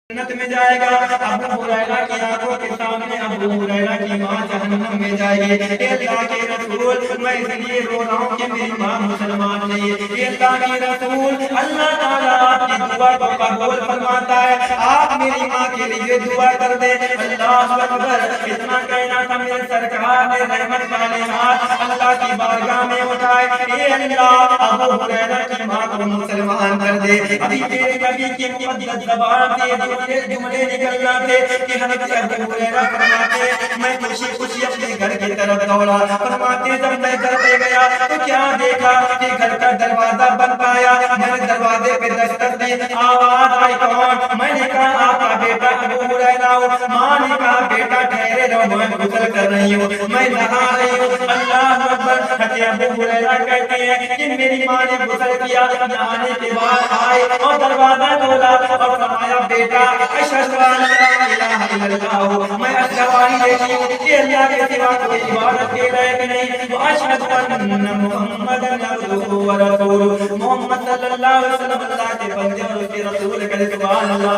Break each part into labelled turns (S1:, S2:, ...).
S1: جنت میں جائے گا، ابو ہریرہ کی آنکھوں کے سامنے ابو ہریرہ کی ماں جہنم میں جائے گی۔ اے اللہ کے رسول، میں اس لیے رو رہا ہوں کہ میری ماں مسلمان نہیں ہے۔ اے اللہ کے رسول، اللہ تعالیٰ آپ کی دعا کو قبول فرماتا ہے، آپ میری ماں کے لیے دعا کر دیں۔ اللہ اکبر، اتنا کہنا تھا میرے سرکار نے رحمت والے ہاتھ اللہ کی بارگاہ میں اٹھائے، اے اللہ ابو ہریرہ کی ماں کو مسلمان کر دے۔ ابھی تیرے نبی کی مقدس زبان سے جملے نکلنا تھے کہ حضرت ابو ہریرہ فرماتے میں خوشی خوشی اپنے گھر کی طرف دوڑا، فرماتے جب میں گھر پہ گیا تو کیا دیکھا کہ گھر کا دروازہ بند پایا، میں نے دروازے پہ دستک دی، آواز آئی کون؟ میں نے کہا آپ کا بیٹا ابو ہریرہ ہو۔ ماں نے کہا بیٹا ٹھہرے رہو، میں غسل کر رہی ہوں، میں نہا رہی ہوں۔ اللہ اکبر، حضرت ابو ہریرہ کہتے ہیں کہ میری ماں نے غسل کیا، نہانے کے بعد آئے اور دروازہ کھولا اور فرمایا بیٹا اشہد ان لا الہ الا اللہ، میں گواہی دیتی ہوں کہ اللہ کے سوا کوئی عبادت کے لائق نہیں، واشہد ان محمدا عبدہ ورسولہ، محمد صلی اللہ علیہ وسلم اللہ کے بندے اور اس کے رسول ہے، سبحان اللہ۔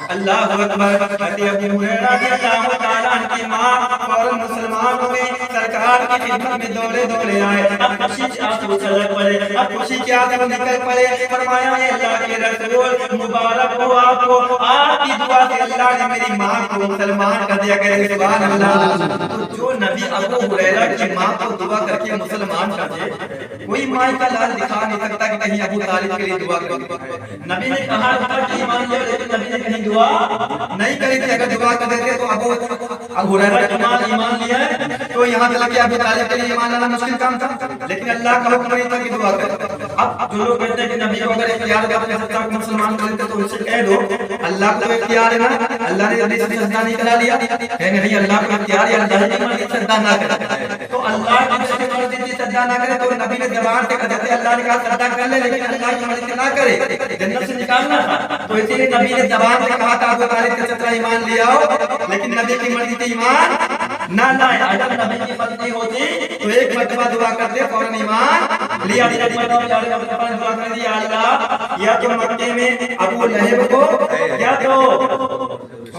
S1: اللہ اکبر، حضرت ابو ہریرہ رضی اللہ تعالیٰ عنہ کی ماں فوراً مسلمان ہوئے، سرکار کی خدمت میں دوڑے دوڑے آئے، اب خوشی کے آنسو چھلک پڑے، اب خوشی کے آنسو نکل پڑے، فرمایا اے اللہ کے رسول مبارک ہو آپ کو، آپ کی دعا سے اللہ نے میری ماں کو مسلمان کر دیا، کہ سبحان اللہ۔ تو جو نبی ابو ہریرہ کی ماں کو دعا کر کے مسلمان کر دے، کوئی ماں کا لال دکھا نہیں سکتا کہ کہیں ابو طالب کے لیے دعا کرو۔ نبی نے کہا تھا کہ ایمان لیا، لیکن نبی نے کہیں دعا نہیں کری تھی، اگر دعا کر دیتے تو ابو ہریرہ کی ماں ایمان لیا ہے تو یہاں تک کہ ابو طالب کے لیے ایمان لانا مشکل کام تھا، لیکن اللہ کا حکم نہیں تھا کہ دعا کرو۔ اب جو لوگ کہتے ہیں کہ نبی کو اگر اختیار دے اپنے سچا کو مسلمان کر دیتے تو ان سے کہہ دو اللہ کو اختیار ہے نا، اللہ نے ابھی سجدہ نہیں کرا لیا ہے، نہیں اللہ کو اختیار ہے، اللہ کی مرضی سجدہ نہ کرے تو اللہ کی مرضی سے سجدہ نہ کرے تو نبی نے زبان سے کہا جیسے اللہ نے کہا سجدہ کر لے لیکن اللہ کی مرضی سے نہ کرے، جنت سے نکالنا تھا، تو اسی لیے نبی نے زبان سے کہا تھا ابو طالب کے سچا ایمان لے آؤ، لیکن نبی کی مرضی سے ایمان نہ لائے۔ اگر نبی کی مرضی ہوتی تو ایک مرتبہ دعا کرتے فوراً ایمان لیا، دعا کر دیا اللہ یا تو مکے میں ابو لہب کو یا تو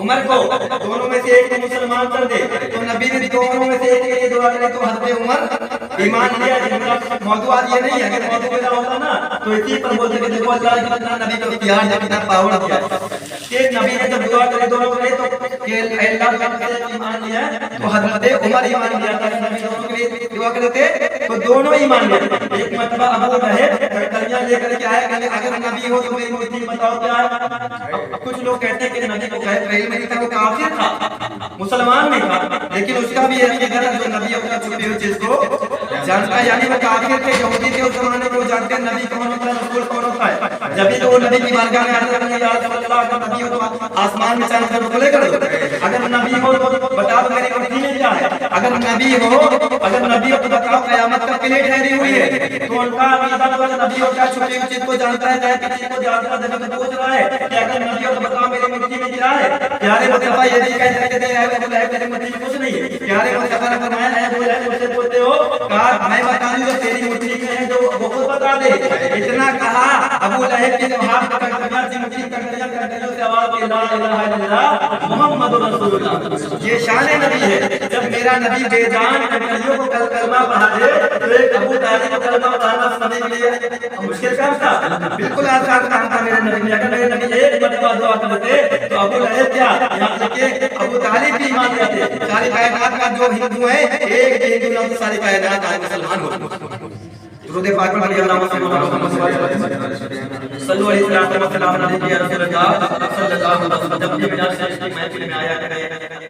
S1: عمر کو، دونوں میں سے ایک کو مسلمان کر دے، تو نبی نے دونوں میں سے ایک کے لیے دعا کرے تو حضرت عمر ایمان لیا۔ موضوع آج یہ نہیں ہے، اگر موضوع پیدا ہوتا نا تو اسی پر بولتے کہ دیکھو اللہ کی کتنا نبی کو اختیار ہے، کتنا پاور دیا کہ نبی نے جب دعا کرے دونوں کرے تو کہ اللہ کا ایمان لیا تو حضرت عمر ایمان لیا تھا، نبی دونوں کے لیے دعا کرتے تو دونوں ایمان لیا۔ ایک مرتبہ ابو لہب کڑیاں لے کر کے آیا کہ اگر نبی ہو تو میری مرضی بتاؤ کیا ہے۔ کچھ لوگ کہتے ہیں کہ نبی کو پہلے نہیں تھا، وہ کافر تھا، مسلمان نہیں تھا، لیکن اس کا بھی ایک غلط جو نبی اپنا چھپی ہوئی چیز کو جانتا ہے، یعنی وہ کافر تھے، یہودی تھے اس زمانے کو جانتے ہیں نبی کون ہوتا ہے، رسول کون ہوتا ہے۔ جبھی تو وہ نبی کی بارگاہ میں آتے ہیں یا رسول اللہ، اگر نبی ہو تو آسمان میں چاہے سر کھلے کر دو، اگر نبی ہو تو بتاؤ میری مرضی میں کیا ہے، اگر نبی ہو تو بتاؤ قیامت کا پلیٹ ٹھہری ہوئی ہے۔ تو ان کا عقیدہ تو نبی ہو کیا چھپی ہوئی چیز کو جانتا ہے، چاہے کسی کو جانتا ہے، جب پوچھ رہا ہے کہ اگر نبی ہو تو بتاؤ میری مرضی میں کیا ہے۔ پیارے مصطفیٰ یہ نہیں کہہ سکتے تھے ابو لہب تیری مرضی میں کچھ نہیں ہے، پیارے مصطفیٰ نے فرمایا ہے ابو لہب مجھ سے پوچھتے ہو، کہا میں بتا دوں جو تیری مرضی میں ہے جو وہ خود بتا دے۔ اتنا کہا ابو لہب کے ہاتھ پکڑ سے مٹھی کنکریوں سے آواز کی لا الہ الا اللہ محمد رسول اللہ۔ یہ شان نبی ہے، جب میرا نبی بے جان کنکریوں کو کلمہ پڑھا دے تو ایک ابو طالب کو کلمہ پڑھانا سمجھ کے لیے مشکل کام تھا، بالکل آسان کام تھا میرے نبی۔ اگر میرے نبی ایک مرتبہ دعا کرتے تو ابو لہب کیا یہاں تک کہ ابو طالب بھی ایمان لاتے۔ ساری کائنات کا جو ہندو ہے ایک بھی ہندو نہ تو ساری کائنات کا مسلمان ہو۔ درود پاک پڑھیے، اللہم صل علی محمد صلو علیہ وسلم، رسول اللہ صلی اللہ علیہ وسلم۔ جب بھی میرا شریف کی محفل میں آیا کرے